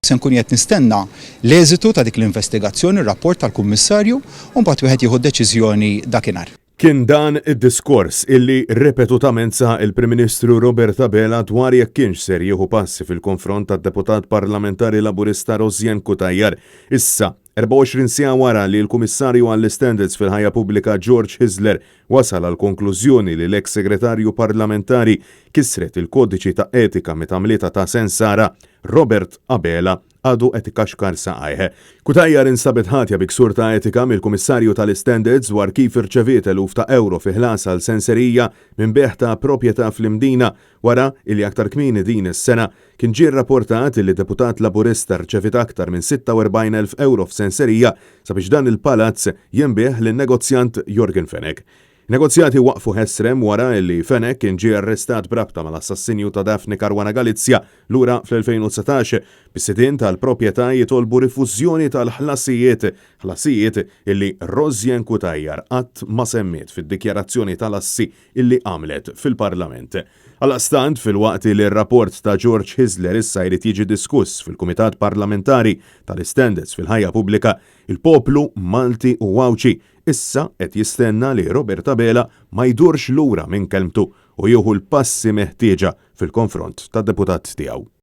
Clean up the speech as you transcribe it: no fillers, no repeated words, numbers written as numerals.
Se nkun qed nistenna l-eżitu ta' dik l-investigazzjoni, ir-rapport tal-Kummissarju, u mbagħad wieħed jieħu deċiżjoni dakinhar. Kien dan id-diskors illi ripetutament sa il-Prim Ministru Robert Abela dwar jekk kienx ser jieħu passi fil-konfront tad-deputat parlamentari Laburista Rozjan Kutajjar. Issa 24 sija wara li l-Kummissarju għall-Standards fil-ħajja pubblika George Hisler wasal għal konklużjoni li l-eks segretarju parlamentari kisret il-kodiċi ta' etika mitamlita ta' Sensara, Robert Abela għadu etika xkarsa għajħe. Kutajjar instabet ħatja biksur ta' etika mill-Kummissarju tal-Standards dwar kif irċeviet eluf ta' euro fi ħlas għal senserija minn beħ ta' proprjetà fl-Imdina wara li aktar kmini din is-sena kien ġie rrapportat li deputat Laburista rċevit aktar minn 46,000 euro f'senserija sabiex dan il-palazz jinbieħ lin-negozjant Jorgen Fenech. Negozjati waqfu ħesrem wara li Fenech kien ġie arrestat brabta mal-assassinju ta' Daphne Caruana Galizia lura fl-2019 bis-sidien tal-proprjetà jitolbu rifużjoni tal-ħlasijiet illi Rozjan Kutajjar qatt ma semmiet fid-dikjarazzjoni tal-assi illi għamlet fil-Parlament. Għal-astant fil-waqt li r-rapport ta' George Hisler issa jrid jiġi diskuss fil-Kumitat Parlamentari tal-Standards fil-ħajja pubblika, il-poplu Malti u Wawċi issa qed jistenna li Robert Abela ma jdurx lura minn kelmtu u jieħu l-passi meħtieġa fil-konfront tad-deputat tiegħu.